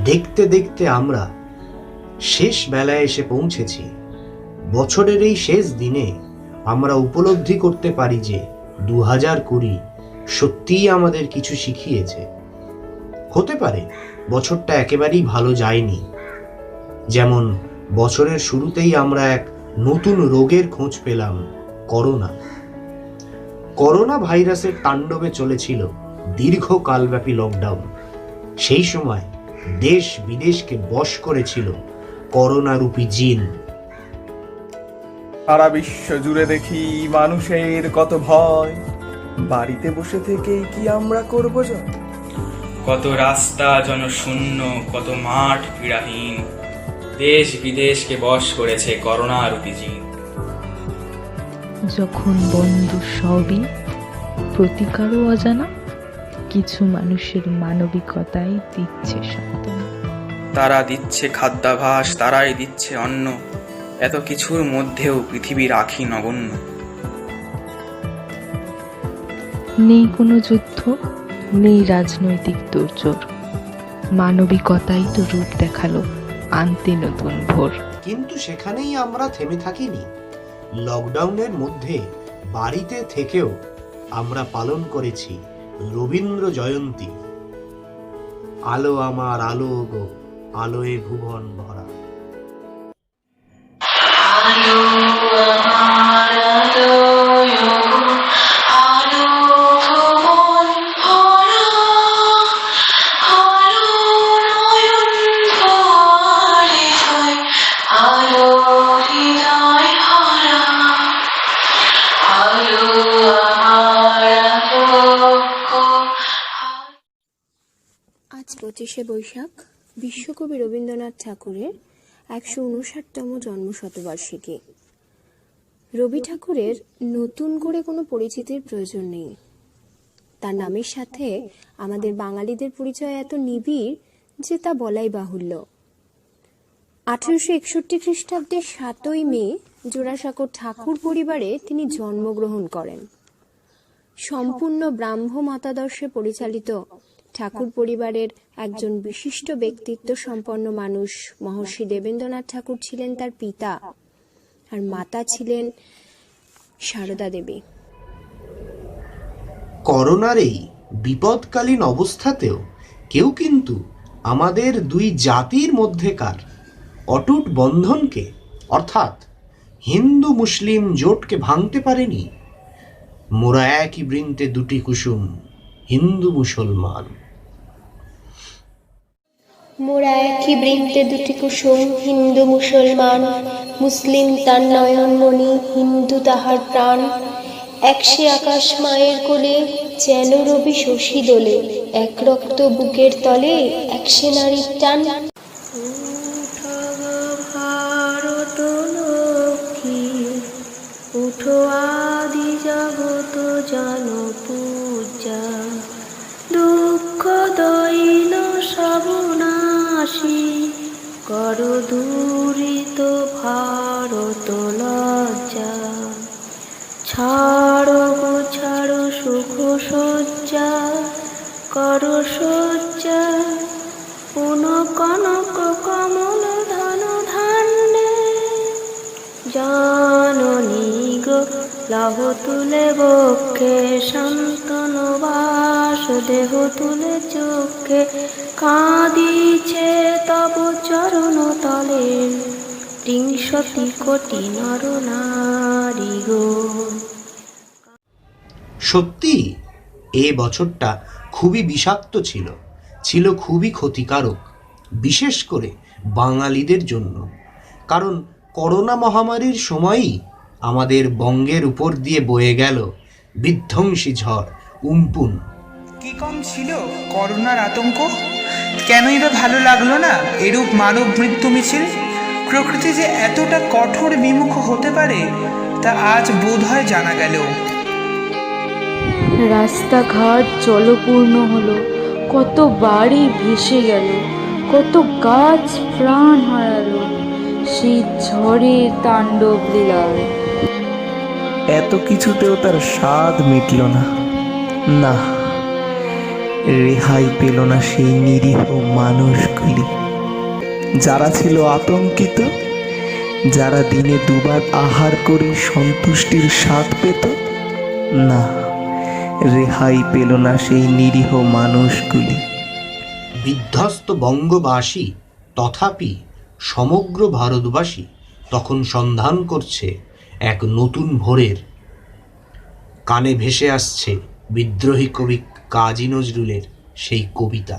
দেখতে দেখতে আমরা শেষ বেলায় এসে পৌঁছেছি। বছরের এই শেষ দিনে আমরা উপলব্ধি করতে পারি যে 2020 সত্যিই আমাদের কিছু শিখিয়েছে। হতে পারে বছরটা একেবারেই ভালো যায়নি, যেমন বছরের শুরুতেই আমরা এক নতুন রোগের খোঁজ পেলাম, করোনা ভাইরাসের তাণ্ডবে চলেছিল দীর্ঘকালব্যাপী লকডাউন। সেই সময় দেশ বিদেশকে বশ করেছিল করোনা রূপী জিন। সারা বিশ্ব জুড়ে দেখি মানুষের কত ভয়, বাড়িতে বসে থেকেই কি আমরা করবো জয়? কত রাস্তা জনশূন্য, কত মাঠ ক্রীড়াহীন, দেশ বিদেশকে বশ করেছে করোনা রূপী জিন। যখন বন্ধু সবই, প্রতিকারও অজানা, কিছু মানুষের মানবিকতাই দিচ্ছে সান্ত্বনা। তারা দিচ্ছে খাদ্যাভাস, তারাই দিচ্ছে অন্ন, এত কিছুর মধ্যেও পৃথিবী রাখি নগণ্য। নেই কোনো যুদ্ধ, নেই রাজনৈতিক তোড়জোড়, মানবিকতাই তো রূপ দেখালো আনতে নতুন ভোর। কিন্তু সেখানেই আমরা থেমে থাকিনি। লকডাউনের মধ্যে বাড়িতে থেকেও আমরা পালন করেছি রবীন্দ্র জয়ন্তী। আলো আমার আলো গো, আলোয় ভুবন ভরা। আজ 25শে বৈশাখ, বিশ্বকবি রবীন্দ্রনাথ ঠাকুরের 159তম জন্মশতবার্ষিকী। রবি ঠাকুরের নতুন করে কোনো পরিচিতির প্রয়োজন নেই। তার নামের সাথে আমাদের বাঙালিদের পরিচয় এত নিবিড় যে তা বলাই বাহুল্য। 1861 খ্রিস্টাব্দের 7ই মে জোড়াসাঁকোর ঠাকুর পরিবারে তিনি জন্মগ্রহণ করেন। সম্পূর্ণ ব্রাহ্ম মতাদর্শে পরিচালিত ঠাকুর পরিবারের একজন বিশিষ্ট ব্যক্তিত্ব সম্পন্ন মানুষ মহর্ষি দেবেন্দ্রনাথ ঠাকুর ছিলেন তার পিতা, আর মাতা ছিলেন সারদা দেবী। করোনার এই বিপদকালীন অবস্থাতেও কেউ কিন্তু আমাদের দুই জাতির মধ্যেকার অটুট বন্ধনকে, অর্থাৎ হিন্দু মুসলিম জোটকে ভাঙতে পারেনি। মোরা একই বৃন্তে দুটি কুসুম, হিন্দু মুসলমান। মোরা একই বৃন্তে দুটি কুসুম, হিন্দু মুসলমান। মুসলিম তার নয়নমণি, হিন্দু তাহার প্রাণ। একসে আকাশ মায়ের কোলে, যেন রবি শশী দোলে। এক রক্ত বুকের তলে, একসে নারীর টান। ভারত লক্ষ্মী, উঠো আদি জগত জন পূজা। দুঃখ দৈন সবনাশী, কর দূরিত ভারত লজ্জা। ছাড়ো গো ছাড়ো সুখ সজ্জা, কর সজ্জা। পুন কনক কমল ধন ধান্যে, জাননী গো লাভ তুলে বক্ষে। শান্তন বাস দেহ তুলে চোখে, কাঁদিছে তব চরণ তলে। 63 কোটি নর নারী গো। সত্যি এ বছরটা খুবই বিষাক্ত ছিল, ছিল খুবই ক্ষতিকারক, বিশেষ করে বাঙালিদের জন্য। কারণ করোনা মহামারীর সময়ই আমাদের বঙ্গের উপর দিয়ে বয়ে গেল বিধ্বংসী ঝড় উম্পুন। কি কম ছিল করোনার আতঙ্ক? কেনই বা ভালো লাগলো না এরূপ মানব মৃত্যু মিছিল? প্রকৃতি যে এতটা কঠোর বিমুখ হতে পারে তা আজ বোধ হয় জানা গেল। রাস্তাঘাট জলপূর্ণ হলো, কত বাড়ি ভেসে গেল, কত গাছ প্রাণ হারালো সেই ঝড়ের তাণ্ডব লীলায়। এত কিছুতেও তার স্বাদ মিটল না। না, রেহাই পেল না সেই নিরীহ মানুষগুলি, যারা ছিল আতঙ্কিত, যারা দিনে দুবার আহার করে সন্তুষ্টির স্বাদ পেত। না, রেহাই পেল না সেই নিরীহ মানুষগুলি। বিধ্বস্ত বঙ্গবাসী তথাপি সমগ্র ভারতবাসী তখন সন্ধান করছে এক নতুন ভোরের। কানে ভেসে আসছে বিদ্রোহী কবি কাজী নজরুলের সেই কবিতা।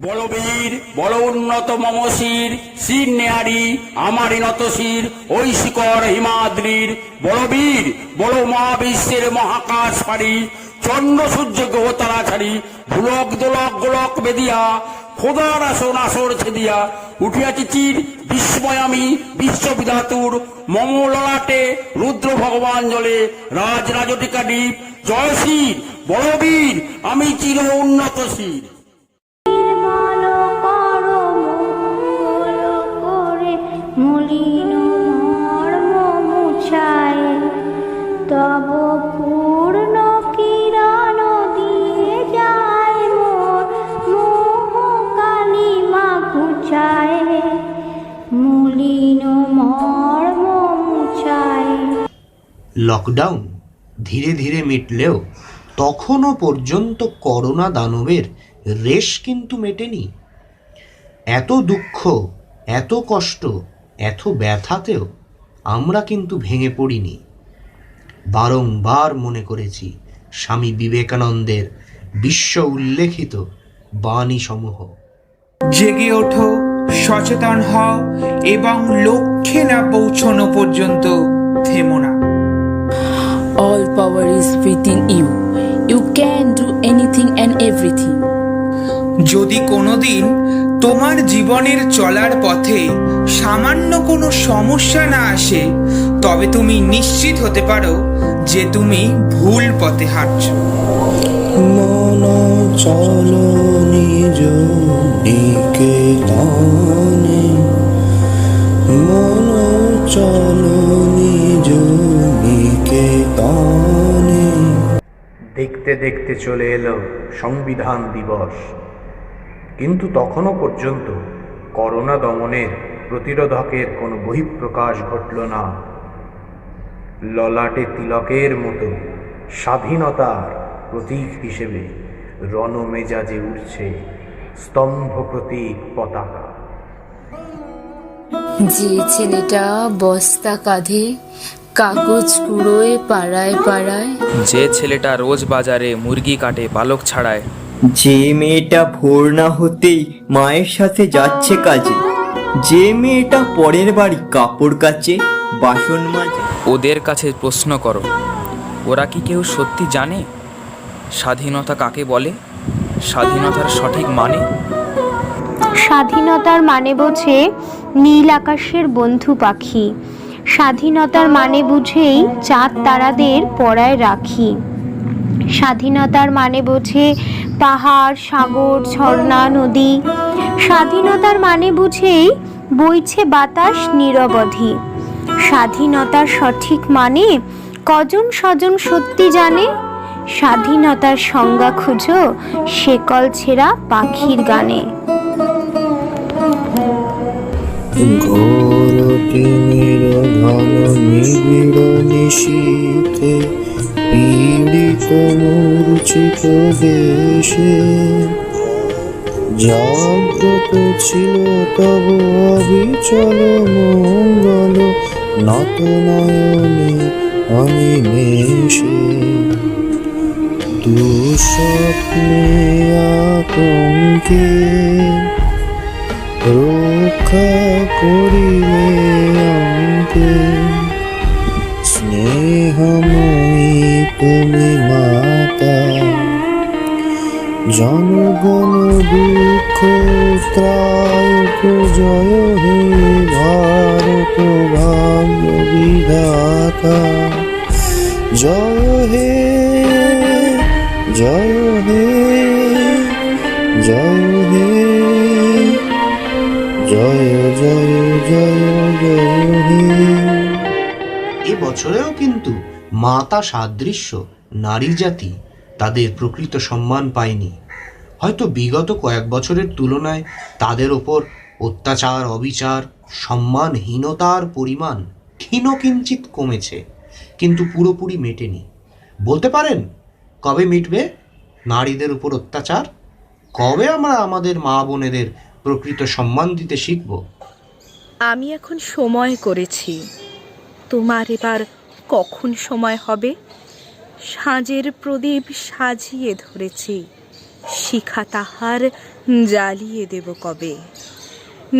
বলবীর বল উন্নত মমশির শির নেহারি আমারই নত শির ওই শিকর হিমাদ্রির। বলবীর বল মহাবিশ্বের মহাকাশ পারি চন্দ্র সূর্য গ্রহ তারা ছাড়ি ভুলক দোলক গোলক বেদিয়া খোদার আসন আসর ছেদিয়া উঠিয়াছি চির বিস্ময় আমি বিশ্ববিধাতুর মম ললাটে রুদ্র ভগবান জলে রাজ রাজটিকা দ্বীপ জয় শির বলবীর আমি চির উন্নত শির। মলিন মর্ম মুছায় তব পূর্ণ কিরণ দিয়ে যায় মোর মোহ কালিমা ঘুচায় মলিন মর্ম মুছায়। লকডাউন ধীরে ধীরে মিটলেও তখনও পর্যন্ত করোনা দানবের রেশ কিন্তু মেটেনি। এত দুঃখ, এত কষ্ট, এত ব্যথাতেও আমরা কিন্তু ভেঙে পড়িনি। বারংবার মনে করেছি স্বামী বিবেকানন্দের বিশ্ব উল্লেখিত বাণীসমূহ। জেগে ওঠো, সচেতন হও এবং লক্ষ্যে না পৌঁছানো পর্যন্ত থেমো না। All power is within you. You can do anything and everything. যদি কোনোদিন তোমার জীবনের চলার পথে সামান্য কোনো সমস্যা না আসে, তবে তুমি নিশ্চিত হতে পারো যে তুমি ভুল পথে হাঁটছো। মন চলো নিজ নিকেতনে, মন চলো নিজ নিকেতনে। দেখতে দেখতে চলে এলো সংবিধান দিবস, কিন্তু তখনও পর্যন্ত করোনা দমনের প্রতিরোধকের কোনো বহিঃপ্রকাশ ঘটল না। ললাটে তিলকের মতো স্বাধীনতার প্রতীক হিসেবে রণমেজাজে উঠছে স্তম্ভ প্রতীক পতাকা। যে ছেলেটা বস্তা কাঁধে কাগজ কুড়োয় পাড়ায় পাড়ায়, যে ছেলেটা রোজ বাজারে মুরগি কাটে পালক ছাড়ায়, যে মেয়েটা ভোর না হতেই মায়ের সাথে যাচ্ছে কাজে, যে মেয়েটা পরের বাড়ি কাপড় কাচে বাসন মাজে, ওদের কাছে প্রশ্ন করো, ওরা কি কেউ সত্যি জানে স্বাধীনতা কাকে বলে, স্বাধীনতার সঠিক মানে? স্বাধীনতার মানে বোঝে নীল আকাশের বন্ধু পাখি, স্বাধীনতার মানে বুঝেই চাঁদ তারাদের পরায় রাখি, স্বাধীনতার মানে বোঝে পাহাড় সাগর ঝর্ণা নদী, স্বাধীনতার মানে বুঝেই বইছে বাতাস নিরবধি। স্বাধীনতার সঠিক মানে কজন স্বজন সত্যি জানে, স্বাধীনতার সংজ্ঞা খুঁজো শেকল ছেঁড়া পাখির গানে। ঘোর তিমির ঘন নিবিড় নিশীথে পীড়িত মূর্ছিত দেশে, জাগ্রত ছিল তব অবিচল মঙ্গল নত নয়নে অনিমেষে। দুঃস্বপ্নে আতঙ্কে রক্ষা করিলে অঙ্কে, স্নেহময়ী তুমি মাতা, জনগণ দুঃখ ত্রায়ক জয় হে ভারত ভাগ্য বিধাতা, জয় হে জয় হে জয় হে জয় জয় জয় জয় হে। এবছরেও কিন্তু মাতা সাদৃশ্য নারী জাতি তাদের প্রকৃত সম্মান পায়নি। হয়তো বিগত কয়েক বছরের তুলনায় তাদের ওপর অত্যাচার, অবিচার, সম্মানহীনতার পরিমাণ ক্ষীণকিঞ্চিত কমেছে, কিন্তু পুরোপুরি মেটেনি। বলতে পারেন কবে মিটবে নারীদের উপর অত্যাচার? কবে আমরা আমাদের মা বোনেদের প্রকৃত সম্মান দিতে শিখব? আমি এখন সময় করেছি, তোমার এবার কখন সময় হবে? সাঁঝের প্রদীপ সাজিয়ে ধরেছি, শিখা তাহার জ্বালিয়ে দেব কবে।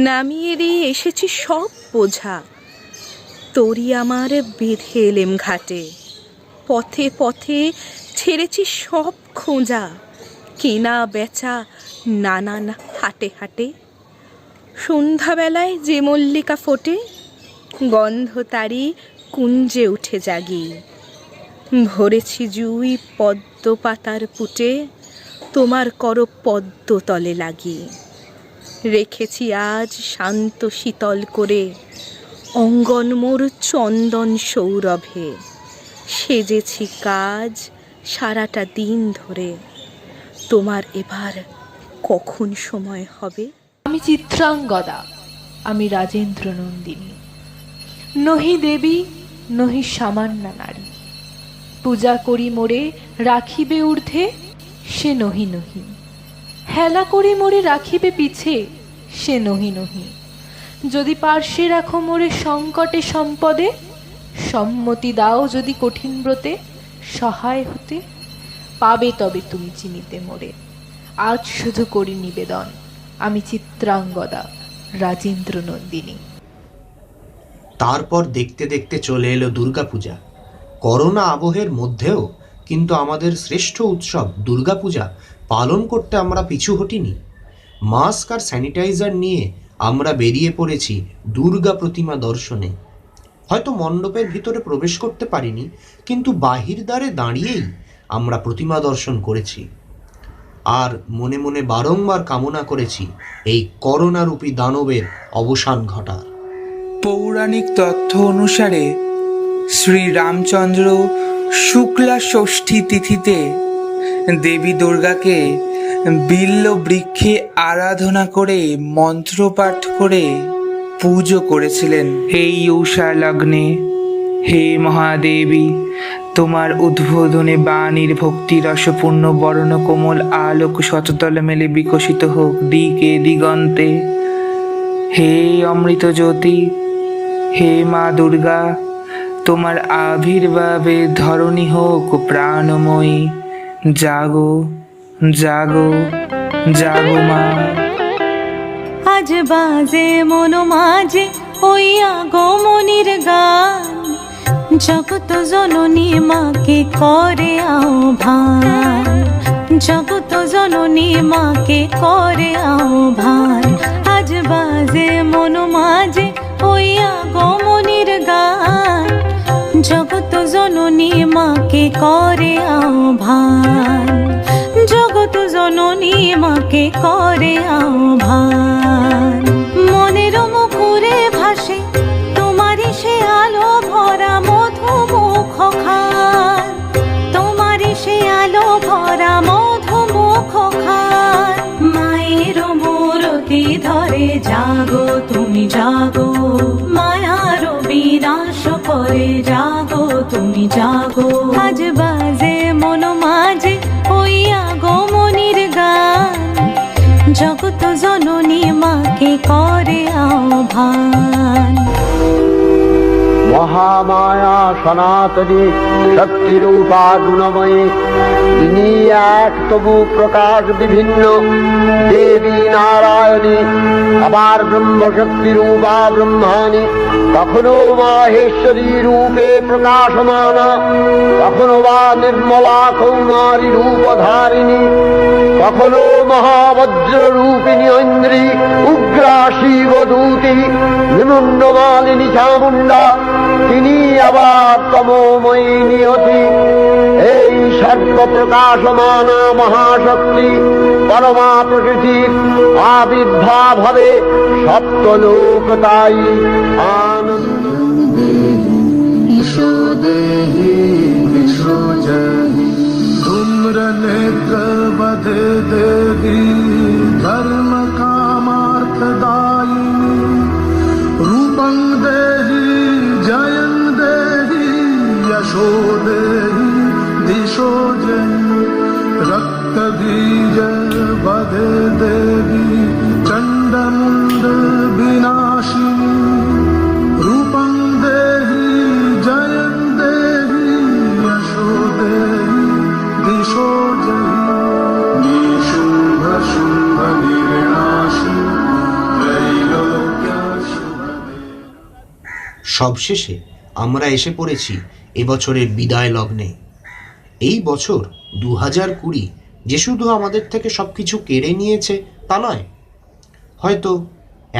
নামিয়ে দিয়ে এসেছি সব বোঝা, তরি আমার বেঁধে এলেম ঘাটে। পথে পথে ছেড়েছি সব খোঁজা, কেনা বেচা নানান হাটে হাটে। সন্ধ্যাবেলায় যে মল্লিকা ফোটে, গন্ধ তারি কুঞ্জে উঠে জাগি। ভরেছি জুই পদ্ম পাতার পুটে, তোমার কর পদ্ম তলে লাগি। রেখেছি আজ শান্ত শীতল করে, অঙ্গন মোর চন্দন সৌরভে। সেজেছি কাজ সারাটা দিন ধরে, তোমার এবার কখন সময় হবে? আমি চিত্রাঙ্গদা, আমি রাজেন্দ্র নন্দিনী। নহি দেবী নহি সামান্য নারী, পূজা করি মোরে রাখিবে ঊর্ধ্বে, সে নহি নহি। হেলা করি মোরে রাখিবে পিছে, সে নহি নহি। যদি পার্শ্বে রাখো মোরে সংকটে সম্পদে, সম্মতি দাও যদি কঠিন ব্রতে সহায় হতে। পাবে তবে তুমি চিনিতে মোরে, আজ শুধু করি নিবেদন, আমি চিত্রাঙ্গদা রাজেন্দ্র নন্দিনী। তারপর দেখতে দেখতে চলে এলো দুর্গাপূজা। করোনা আবহের মধ্যেও কিন্তু আমাদের শ্রেষ্ঠ উৎসব দুর্গাপূজা পালন করতে আমরা পিছু হটিনি। মাস্ক আর স্যানিটাইজার নিয়ে আমরা বেরিয়ে পড়েছি দুর্গা প্রতিমা দর্শনে। হয়তো মণ্ডপের ভিতরে প্রবেশ করতে পারিনি, কিন্তু বাহির দ্বারে দাঁড়িয়েই আমরা প্রতিমা দর্শন করেছি। আর মনে মনে বারংবার কামনা করেছি এই করোনারূপী দানবের অবসান ঘটার। পৌরাণিক তথ্য অনুসারে শ্রী রামচন্দ্র শুক্লা ষষ্ঠী তিথিতে দেবী দুর্গাকে বিল্ল বৃক্ষে আরাধনা করে মন্ত্রপাঠ করে পুজো করেছিলেন। এই উষা লগ্নে হে মহাদেবী, তোমার উদ্বোধনে বাণীর ভক্তি রসপূর্ণ বর্ণ কোমল আলোক শততল মেলে বিকশিত হোক দিকে দিগন্তে। হে অমৃত জ্যোতি, হে মা দুর্গা, তোমার আবির্ভাবে ধরণী হোক প্রাণময়ী। জাগো জাগো জাগো মা। আজ বাজে মন মাঝে ওই আগমনীর গান, জগত জননী মাকে করে আহ্বান, জগত জননী মাকে করে আহ্বান। আজ বাজে মন মাঝে ওই আগমনীর গান, জগত জননী মাকে করে আহ্বান, জগত জননী মাকে করে আহ্বান। মনের মুখরে ভাসে তোমারই সে আলো ভরা মধুমুখ খান, তোমারই সে আলো ভরা মধুমুখ খান। মায়ের মূরতি ধরে জাগো তুমি জাগো, মায়ার বিনাশ করে জাগো তুমি জাগো। আজ বাজে মন মাঝে ওই আগমনীর গান, জগত জননী মাকে করে আহ্বান। মহামায়া সনাতনী শক্তিরূপা গুণময়ী, তিনি এক তবু প্রকাশ বিভিন্ন দেবী নারায়ণী, আবার ব্রহ্মশক্তি রূপা ব্রহ্মাণী, কখনো মাহেশ্বরী রূপে প্রকাশমানা, কখনো বা নির্মলা কৌমারী রূপধারিণী, কখনো মহাবজ্র রূপিণী ঐন্দ্রী উগ্রা শিবদূতি নিমুন্ডমালিনী চামুণ্ডা, তিনি আবার তমোময়ী নিয়তি। এই সর্ব প্রকাশমানা মহাশক্তি পরমা প্রকৃতির আবির্ভাব হবে সপ্তলোক তাই আনন্দ। দেহি विनम्र नेत्र बधे देवी धर्म कामार्थदायिनी रूपं देहि जयं देहि यशो देहि दिशो जयि रक्त बीज बधे देवी चंडमुंड विनाशिनी रूपं देहि जयं देहि यशो देहि दिशो जयि शुभ शुभ निर्नाशिनी त्रैलोक्य शुभ। সবশেষে আমরা এসে পড়েছি এবছরের বিদায় লগ্নে। এই বছর 2020 যে শুধু আমাদের থেকে সবকিছু কেড়ে নিয়েছে তা নয়, হয়তো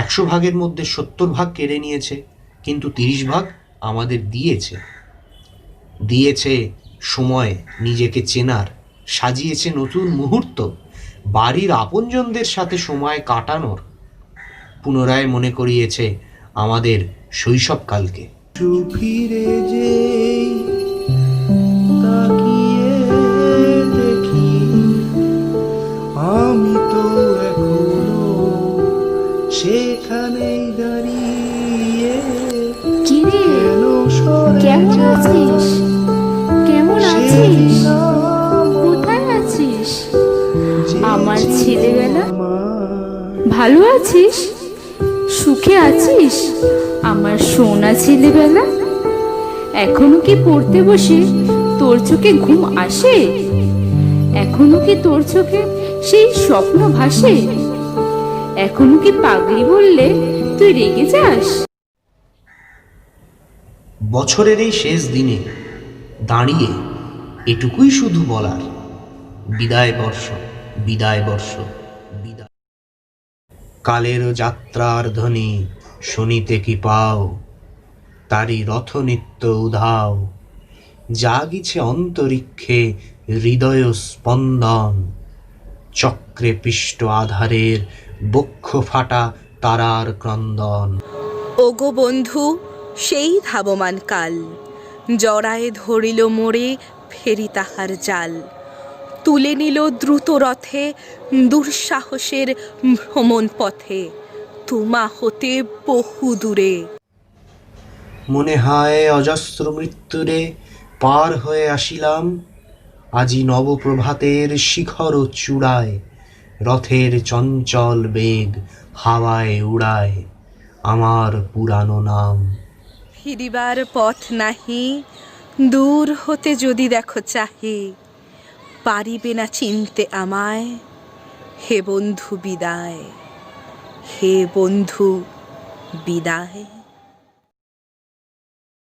100 ভাগের মধ্যে 70 ভাগ কেড়ে নিয়েছে, কিন্তু 30 ভাগ আমাদের দিয়েছে সময় নিজেকে চেনার, সাজিয়েছে নতুন মুহূর্ত, বাড়ির আপনজনদের সাথে সময় কাটানোর, পুনরায় মনে করিয়েছে আমাদের শৈশবকালকে। ফিরে যেই তাকিয়ে দেখি আমি তো এখনো সেখানেই দাঁড়িয়ে। কিরে, কেমন আছিস? কোথায় আছিস? আমার ছেলেবেলা, ভালো আছিস? সুখে আছিস? আমার সোনা ছেলেবেলা, এখনো কি পড়তে বসে তোর চোখে ঘুম আসে? এখনো কি তোর চোখে সেই স্বপ্ন ভাসে? এখনো কি পাগলি বললে তুই রেগে যাস? বছরের এই শেষ দিনে দাঁড়িয়ে এটুকুই শুধু বলার, বিদায় বর্ষ, বিদায় বর্ষ, বিদায়। কালের যাত্রার ধ্বনি শুনিতে কি পাও, তারি রথ নিত্য উধাও, জাগিছে অন্তরিক্ষে হৃদয় স্পন্দন, চক্রে পিষ্ট আধারের বক্ষ ফাটা তারার ক্রন্দন। ওগো বন্ধু, সেই ধাবমান কাল জড়ায় ধরিল মোড়ে ফেরি তাহার জাল, তুলে নিল দ্রুত রথে দুঃসাহসের ভ্রমণ পথে, তোমা হতে বহু দূরে। মনে হয় অজস্র মৃত্যুরে পার হয়ে আসিলাম, আজি নবপ্রভাতের শিখর চূড়ায়, রথের চঞ্চল বেগ হাওয়ায় উড়ায় আমার পুরানো নাম। ফিরিবার পথ নাহি, দূর হতে যদি দেখো চাহি, পারিবে না চিনতে আমায়, হে বন্ধু বিদায়, হে বন্ধু বিদায়।